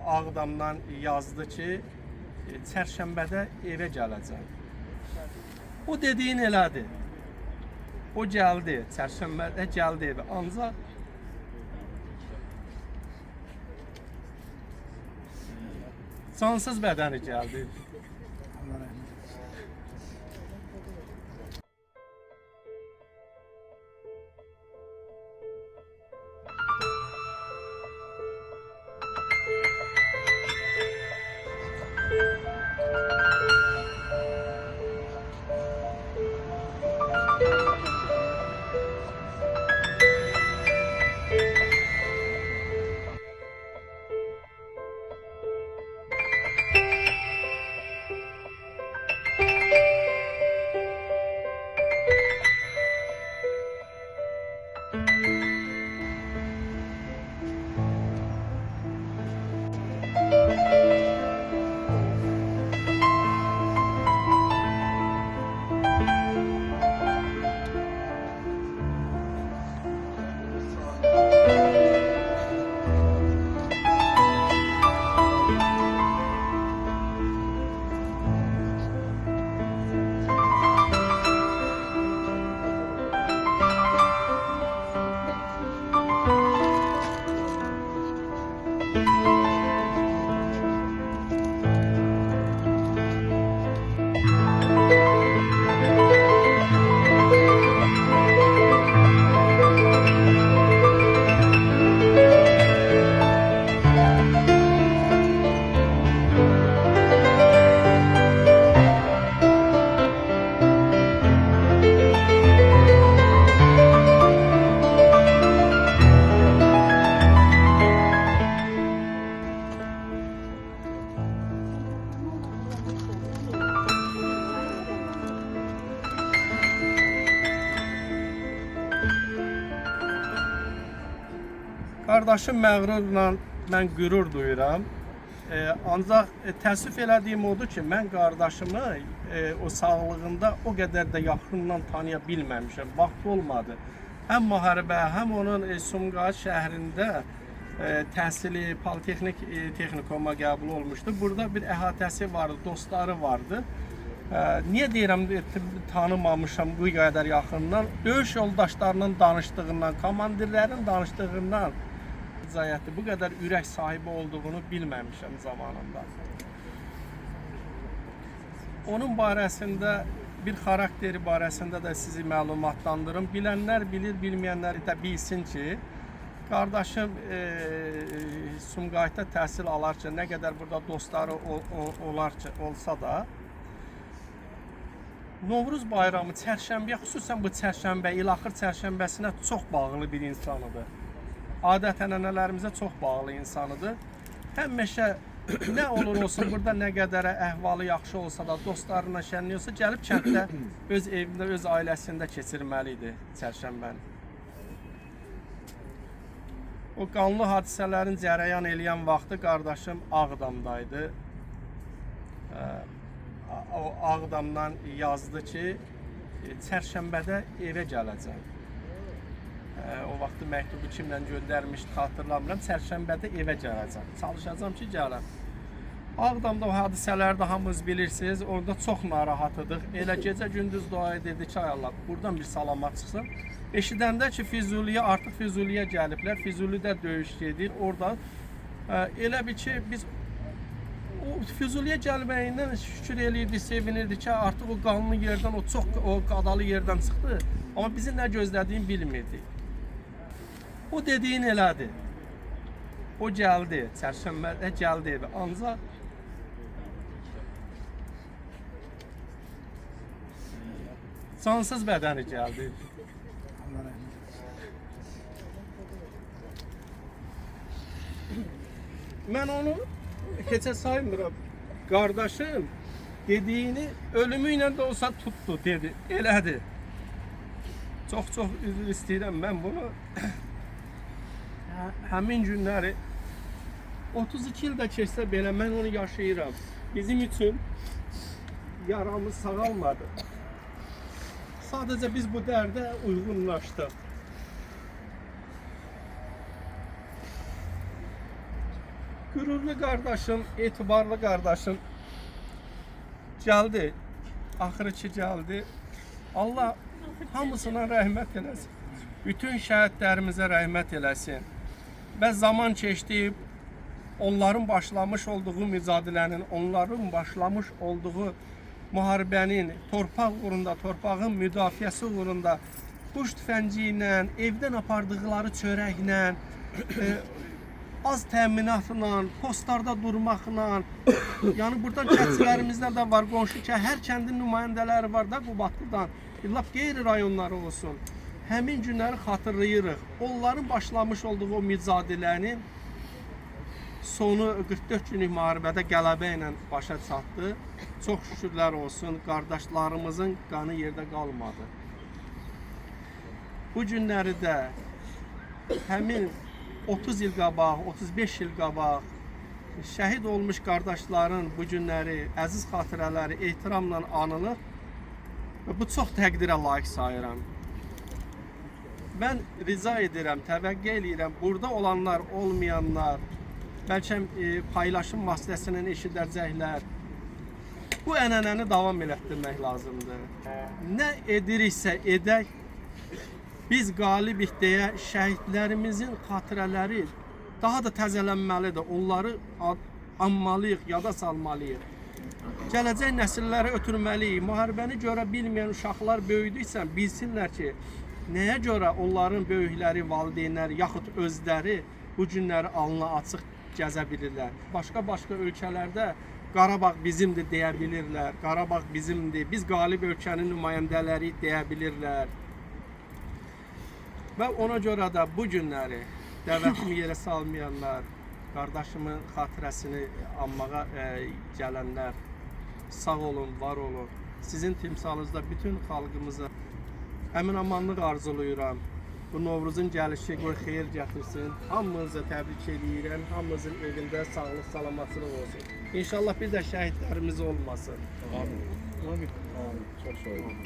Ağdamdan yazdı ki, çərşənbədə evə gələcəm. O dediyin elədi. O gəldi, çərşənbədə gəldi evə. Ancaq cansız bədəni gəldi. Qardaşım məğrurla mən qürur duyuram. Ancaq təəssüf elədiyim odur ki, mən qardaşımı o sağlığında o qədər də yaxından tanıya bilməmişəm. Vaxt olmadı. Həm müharibə, həm onun Sumqayıt şəhərində təhsili Politexnik Texnikuma qəbul olmuşdu. Burada bir əhatəsi vardı, dostları vardı. Niyə deyirəm tanımamışam bu qədər yaxından? Döyüş yoldaşlarının danışdığından, komandirlərin danışdığından bu qədər ürək sahibi olduğunu bilməmişəm zamanında. Onun barəsində, bir xarakteri barəsində də sizi məlumatlandırım. Bilənlər bilir, bilməyənlər də bilsin ki, qardaşım Sumqayıtda təhsil alarkən, nə qədər burada dostları olsa da, Novruz bayramı, çərşənbəyə, xüsusən bu çərşənbə, ilaxır çərşənbəsinə çox bağlı bir insanıdır. Adət-ənənələrimizə çox bağlı insanıdır. Həmişə nə olur olsun, burada nə qədər əhvalı yaxşı olsa da, dostlarına şənliyorsa, gəlib kənddə öz evində, öz ailəsində keçirməlidir çərşənbəni. O qanlı hadisələrin cərəyan eləyən vaxtı qardaşım Ağdamdaydı. O Ağdamdan yazdı ki, çərşənbədə evə gələcəm. O vaxtı məktubu kimlə göndərmişdi, xatırlamıram. Çərşənbədə evə gələcəm. Çalışacağım ki, gələm. Ağdamda o hadisələrdə hamınız bilirsiniz. Orada çox narahatıdıq. Elə gecə-gündüz dua edirdi ki, ay Allah, buradan bir salamat çıxsın. Eşidəndə ki, Füzuliyə, artıq Füzuliyə gəliblər. Füzulidə döyüş gedir. Orada elə bir ki, biz o Füzuliyə gəlməyindən şükür eləyirdik, sevinirdik ki, artıq o qanlı yerdən, o qadalı yerdən çıxdı. Amma bizi nə gözlədiyini bilmirdik. O dediyin elədi. O gəldi, çərşənbədə gəldi evə. Ancaq cansız bədəni gəldi. Mən onu keçə saymıram. Qardaşım dediyini ölümü ilə də olsa tutdu, dedi. Elədi. Çox üzr istəyirəm mən bunu. Həmin günləri 32 ildə keçsə belə mən onu yaşayıram. Bizim üçün yaramız sağalmadı. Sadəcə biz bu dərdə uyğunlaşdıq. Qürurlu qardaşım, etibarlı qardaşım gəldi. Axırı ki gəldi. Allah hamısına rəhmət eləsin. Bütün şəhidlərimizə rəhmət eləsin. Və zaman keçdi, onların başlamış olduğu mücadilənin, onların başlamış olduğu müharibənin, torpaq uğrunda, torpağın müdafiəsi uğrunda quş tüfəngi ilə, evdən apardıqları çörəklə, az təminatla, postlarda durmaqla, yəni buradan kəndçilərimizdə də var, qonşu hər kəndin nümayəndələri var da Qubadlıdan, lap qeyri rayonları olsun. Həmin günləri xatırlayırıq. Onların başlamış olduğu o mücadilənin sonu 44 günlük müharibədə qələbə ilə başa çatdı. Çox şükürlər olsun, qardaşlarımızın qanı yerdə qalmadı. Bu günləri də həmin 30 il qabaq, 35 il qabaq şəhid olmuş qardaşların bu günləri, əziz xatirələri ehtiramla anılır və bu çox təqdirə layiq sayıram. Mən rica edirəm, təvəqqə edirəm, burada olanlar, olmayanlar, bəlkə paylaşım vasitəsindən eşidəcəklər, bu ənənəni davam elətdirmək lazımdır. Nə ediriksə edək, biz qalibik deyə şəhidlərimizin xatirələri daha da təzələnməlidir. Onları anmalıyıq, yada salmalıyıq. Gələcək nəsillərə ötürməliyik. Müharibəni görə bilməyən uşaqlar böyüdüksə bilsinlər ki, nəyə görə onların böyükləri, valideynləri, yaxud özləri bu günləri alnı açıq gəzə bilirlər. Başqa ölkələrdə Qarabağ bizimdir deyə bilirlər. Qarabağ bizimdir, biz qalib ölkənin nümayəndələri deyə bilirlər. Və ona görə də bu günləri dəvətimi yerə salmayanlar, qardaşımın xatirəsini anmağa gələnlər sağ olun, var olun. Sizin timsalınızda bütün xalqımıza əmin-amanlıq arzulayıram. Bu Novruzun gəlişi qoy xeyir gətirsin. Hamınızı təbrik edirəm. Hamımızın evində sağlıq, salamatçılıq olsun. İnşallah bir də şəhidlərimiz olmasın. Amin. Amin. Amin. Çok sağ olun.